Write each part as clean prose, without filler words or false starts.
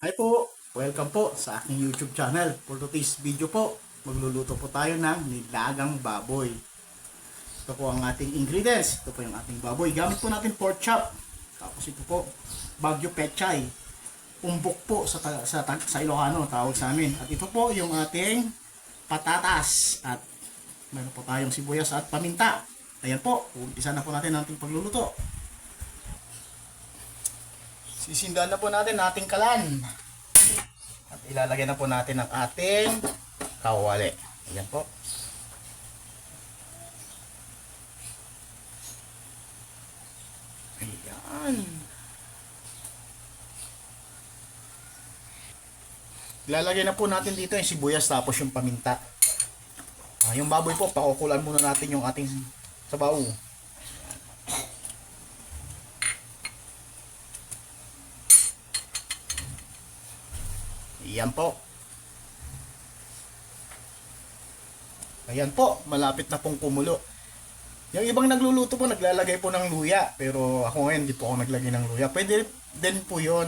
Hi po! Welcome po sa aking YouTube channel. For today's video po, magluluto po tayo ng nilagang baboy. Ito po ang ating ingredients. Ito po yung ating baboy. Gamit po natin pork chop. Tapos ito po, Baguio Pechay. Umbok po sa Ilocano, tawag sa amin. At ito po yung ating patatas. At meron po tayong sibuyas at paminta. Ayan po, umpisa na po natin ang ating pagluluto. Sisindahan na po natin ating kalan. At ilalagay na po natin ang ating kawali. Ayan po. Ayan. Ilalagay na po natin dito yung sibuyas tapos yung paminta. Yung baboy po, pakukulan muna natin yung ating sabaw. Ayan po. Ayan po, malapit na pong kumulo. Yung ibang nagluluto po, naglalagay po ng luya. Pero ako ngayon, hindi po ako naglagay ng luya. Pwede din po yon.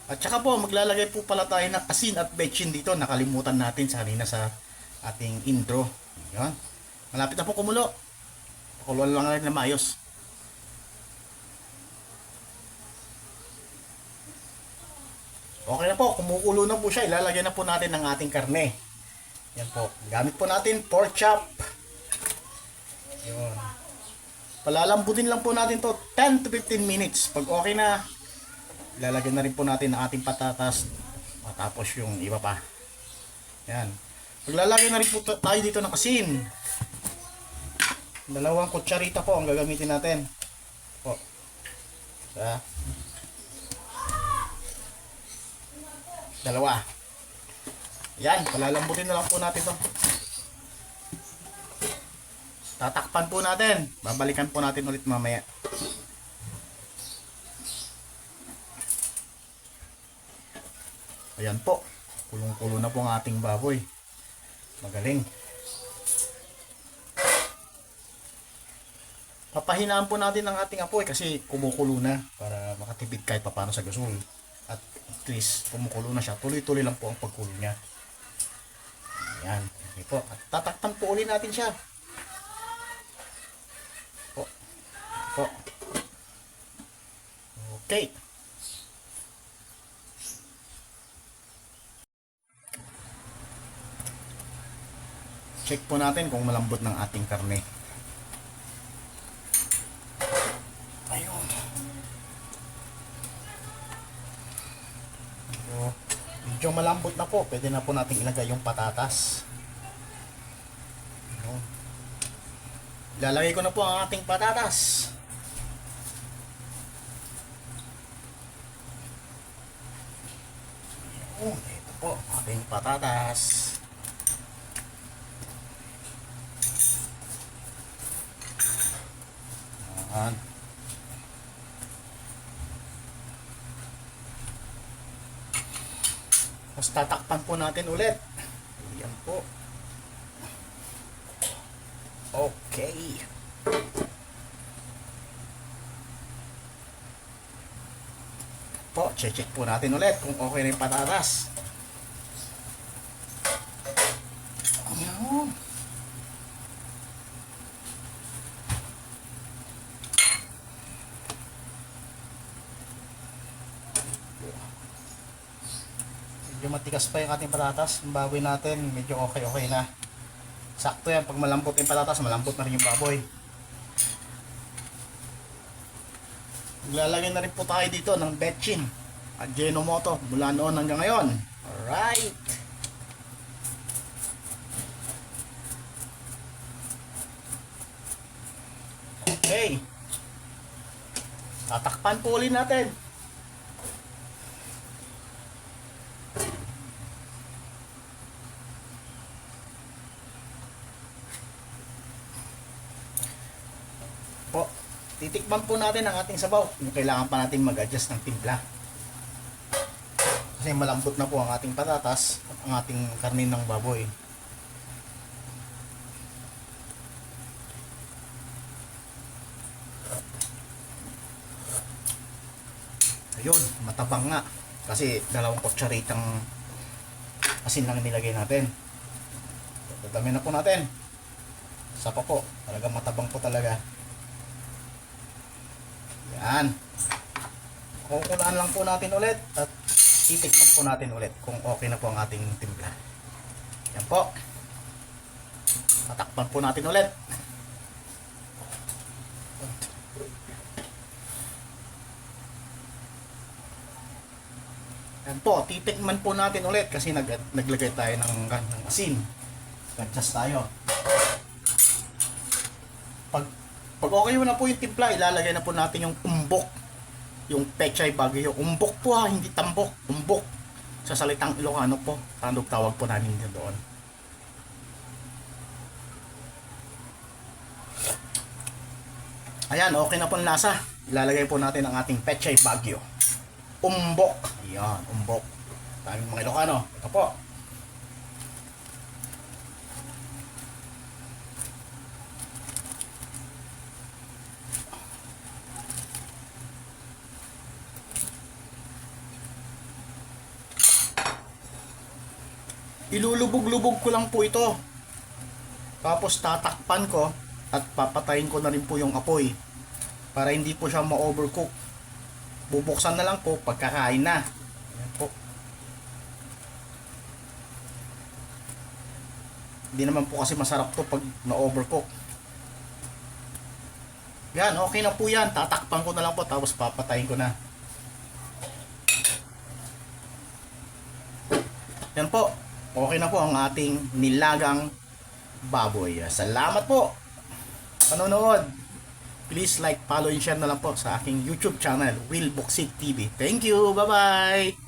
At saka po, maglalagay po pala tayo ng asin at betchin dito. Nakalimutan natin sa kanina sa ating intro. Ayan. Malapit na po kumulo. Pakuluan lang natin na maayos. Okay na po, kumukulo na po siya. Ilalagay na po natin ang ating karne. Yan po. Gamit po natin pork chop. Yun. Palalambutin lang po natin to 10 to 15 minutes. Pag okay na, ilalagay na rin po natin ang ating patatas. Tapos yung iba pa. Yan. Paglalagay na rin po tayo dito ng asin. 2 kutsarita po ang gagamitin natin. Po. Sa 2. Yan, palalambutin na lang po natin ito. Tatakpan po natin. Babalikan po natin ulit mamaya. Ayan po. Kulong-kulo na po ang ating baboy. Magaling. Papahinaan po natin ang ating apoy kasi kumukulo na para makatipid kahit paano sa gasol. At least kumukulo na siya. Tuloy-tuloy lang po ang pagkulo niya. Ayan. Okay po. At tatakpan po ulit natin siya. Po. Po. Okay. Check po natin kung malambot ng ating karne. Ayun. Medyo malambot na po. Pwede na po natin ilagay yung patatas. Ayun. Ilalagay ko na po ang ating patatas. Ayun. Ito po ating patatas. Ayan. Tapos tatakpan po natin ulit. Ayan po. Okay. Po, check po natin ulit kung okay na yung patatas. Ayan. Medyo matigas pa yung ating patatas. Yung baboy natin, medyo okay na. Sakto yan. Pag malambot yung patatas, malambot na rin yung baboy. Maglalagay na rin po tayo dito ng betchin at Ajinomoto mula noon hanggang ngayon. Alright. Okay. Tatakpan po ulit natin. Po, titikman po natin ang ating sabaw. Kung kailangan pa natin mag-adjust ng timpla. Kasi malambot na po ang ating patatas at ang ating karne ng baboy. Ayun, matabang nga. Kasi 2 kutsaritang asin lang nilagay natin. Dami na po natin. Isa pa po. Talagang matabang po talaga. Yan. Kukulaan lang po natin ulit at titikman po natin ulit kung okay na po ang ating timpla. Yan po. Tatakpan po natin ulit. Yan po, titikman po natin ulit kasi naglagay tayo ng asin. Adjust tayo. Pag okay na po yung timpla, ilalagay na po natin yung umbok. Yung pechay bagyo. Umbok po ha, hindi tambok. Umbok. Sa salitang Ilocano po. Tawag po namin yun doon. Ayan, okay na po ang lasa. Ilalagay po natin ang ating pechay bagyo. Umbok. Ayan, umbok. Tayong mga Ilocano. Ito po. Ilulubog-lubog ko lang po ito. Tapos tatakpan ko at papatayin ko na rin po yung apoy para hindi po siya ma-overcook. Bubuksan na lang po pagkakain na. Ayan po. Hindi naman po kasi masarap to pag na-overcook. Yan, okay na po yan. Tatakpan ko na lang po tapos papatayin ko na. Yan po. Okay na po ang ating nilagang baboy. Salamat po panonood. Please like, follow, and share na lang po sa aking YouTube channel, Will Boksit TV. Thank you. Bye-bye.